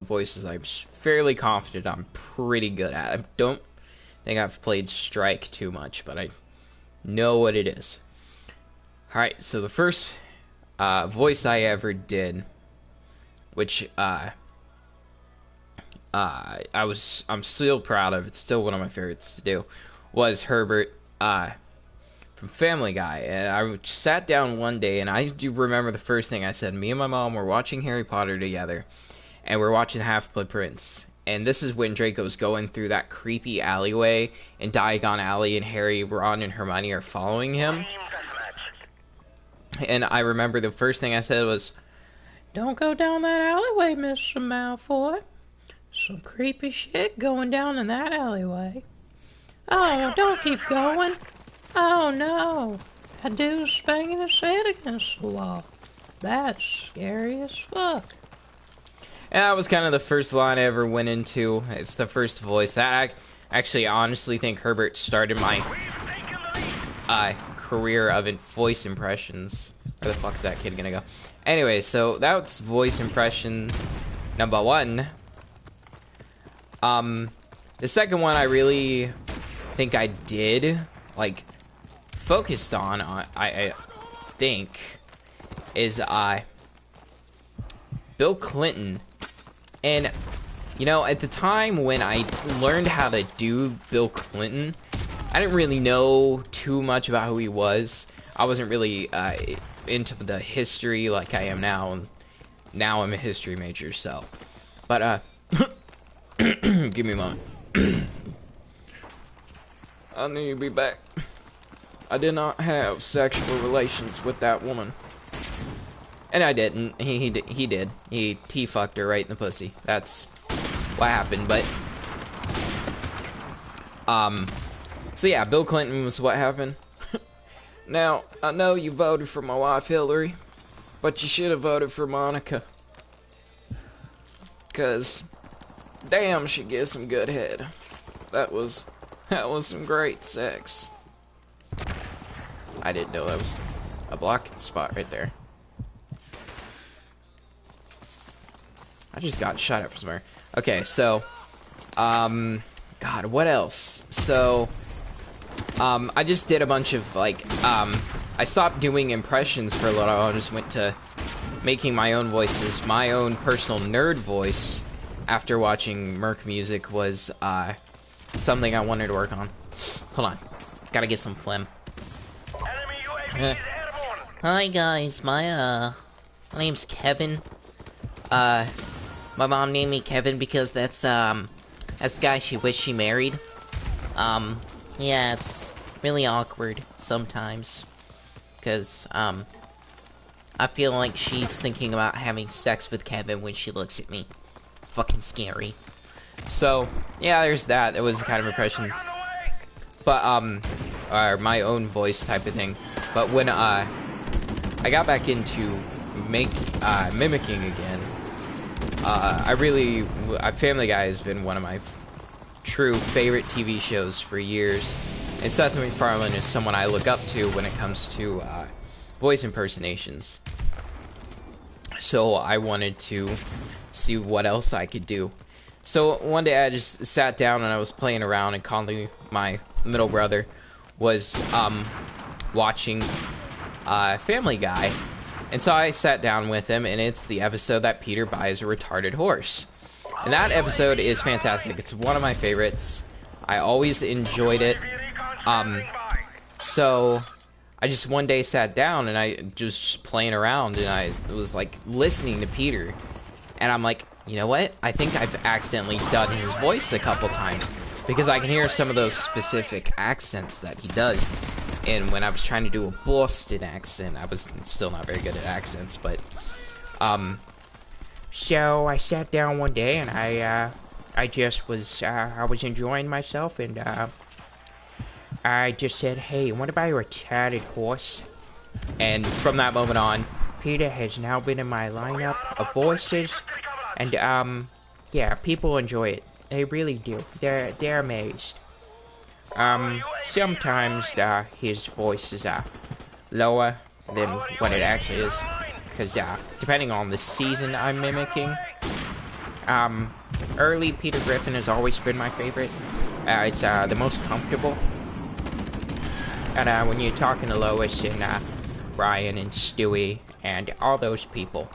voices I'm fairly confident I'm pretty good at. I don't think I've played Strike too much, but I know what it is. Alright, so the first voice I ever did, which I'm still proud of, it's still one of my favorites to do, was Herbert from Family Guy. And I sat down one day, and I do remember the first thing I said. Me and my mom were watching Harry Potter together, and we're watching Half-Blood Prince. And this is when Draco's going through that creepy alleyway in Diagon Alley, and Harry, Ron, and Hermione are following him. And I remember the first thing I said was, "Don't go down that alleyway, Mr. Malfoy. Some creepy shit going down in that alleyway. Oh, don't keep going. Oh no, that dude's banging his head against the wall. That's scary as fuck." And that was kind of the first line I ever went into. It's the first voice. That I actually honestly think Herbert started my career of voice impressions. Where the fuck's that kid gonna go? Anyway, so that's voice impression number one. The second one I really think I did, like, focused on, I think, is Bill Clinton. And, you know, at the time when I learned how to do Bill Clinton, I didn't really know too much about who he was. I wasn't really into the history like I am now, and now I'm a history major, so. But, give me a moment. I need to be back. I did not have sexual relations with that woman. And I didn't. He did. He fucked her right in the pussy. That's what happened, but... So yeah, Bill Clinton was what happened. Now, I know you voted for my wife, Hillary, but you should have voted for Monica. 'Cause, damn, she gets some good head. That was some great sex. I didn't know that was a blocking spot right there. I just got shot at from somewhere. Okay, so, God, what else? So, I just did a bunch of, like, I stopped doing impressions for a little while. I just went to making my own voices. My own personal nerd voice, after watching Merc Music, was, something I wanted to work on. Hold on. Gotta get some phlegm. Hi, guys. My name's Kevin. My mom named me Kevin because that's the guy she wished she married. Yeah, it's really awkward sometimes. Because, I feel like she's thinking about having sex with Kevin when she looks at me. It's fucking scary. So, yeah, there's that. It was kind of impression. But, or my own voice type of thing. But when, I got back into mimicking again, Family Guy has been one of my true favorite TV shows for years. And Seth MacFarlane is someone I look up to when it comes to, voice impersonations. So I wanted to see what else I could do. So one day I just sat down and I was playing around, and Conley, my middle brother, was watching Family Guy. And so I sat down with him, and it's the episode that Peter buys a retarded horse. And that episode is fantastic. It's one of my favorites. I always enjoyed it. So I just one day sat down and I just playing around, and I was like listening to Peter, and I'm like, you know what? I think I've accidentally done his voice a couple times, because I can hear some of those specific accents that he does. And when I was trying to do a Boston accent, I was still not very good at accents, but so I sat down one day and I just was I was enjoying myself, and I just said, "Hey, what about a retarded horse?" And from that moment on, Peter has now been in my lineup of voices, and yeah, people enjoy it. They really do. They're amazed. Sometimes his voice is lower than what it actually is, because depending on the season I'm mimicking, Early Peter Griffin has always been my favorite. It's the most comfortable. And when you're talking to Lois and Brian and Stewie and all those people,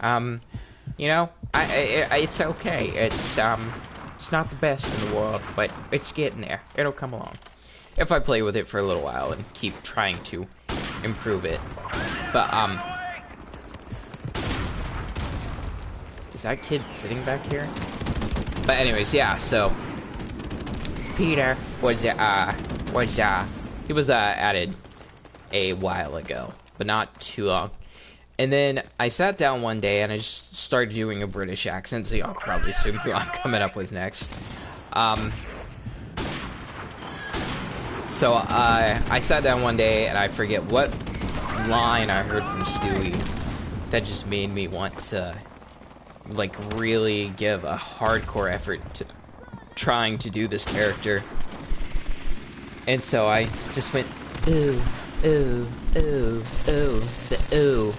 you know, it's okay. It's not the best in the world, but it's getting there. It'll come along if I play with it for a little while and keep trying to improve it. But is that kid sitting back here? But anyways, yeah. So Peter was he was added a while ago, but not too long. And then I sat down one day and I just started doing a British accent, so y'all probably assume who I'm coming up with next. So I sat down one day and I forget what line I heard from Stewie that just made me want to, like, really give a hardcore effort to trying to do this character. And so I just went, ooh, ooh, ooh, ooh, the ooh.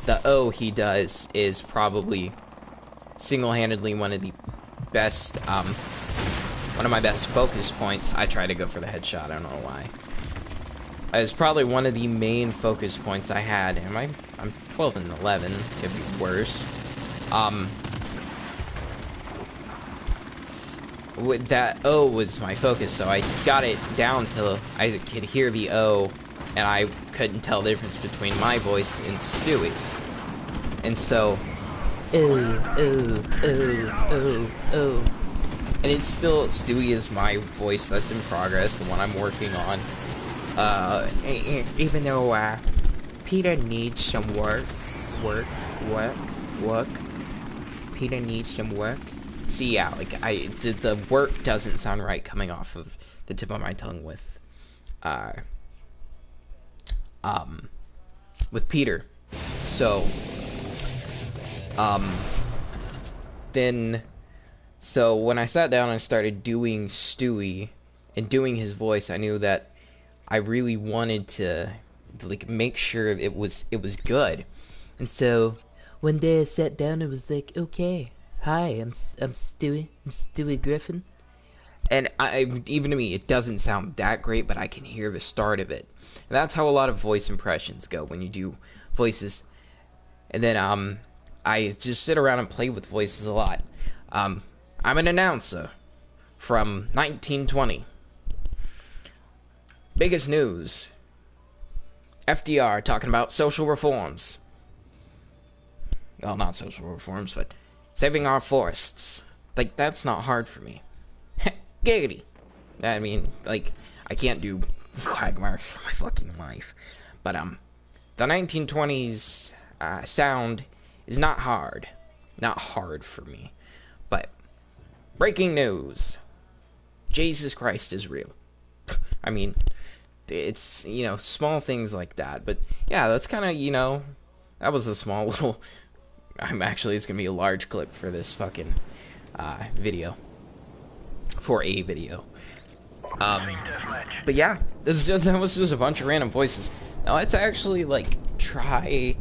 The O he does is probably single-handedly one of the best, one of my best focus points. I try to go for the headshot, I don't know why. It's probably one of the main focus points I had. I'm 12 and 11, could be worse. With that O was my focus, so I got it down till I could hear the O, and I couldn't tell the difference between my voice and Stewie's. And so, ooh, ooh, ooh, ooh, ooh. And it's still, Stewie is my voice that's in progress, the one I'm working on. Even though, Peter needs some work. Peter needs some work. See, yeah, like, the work doesn't sound right coming off of the tip of my tongue with Peter. So, so when I sat down and started doing Stewie and doing his voice, I knew that I really wanted to, like, make sure it was good. And so one day I sat down and was like, okay, hi, I'm Stewie Griffin. And even to me, it doesn't sound that great, but I can hear the start of it. And that's how a lot of voice impressions go when you do voices. And then I just sit around and play with voices a lot. I'm an announcer from 1920. Biggest news. FDR talking about social reforms. Well, not social reforms, but saving our forests. Like, that's not hard for me. Giggity. I mean, like, I can't do Quagmire for my fucking life. But, the 1920s sound is not hard. Not hard for me. But, breaking news. Jesus Christ is real. I mean, it's, you know, small things like that. But, yeah, that's kind of, you know, that was a small little... it's gonna be a large clip for this fucking video. For a video. But yeah, that was just a bunch of random voices. Now let's actually, like, try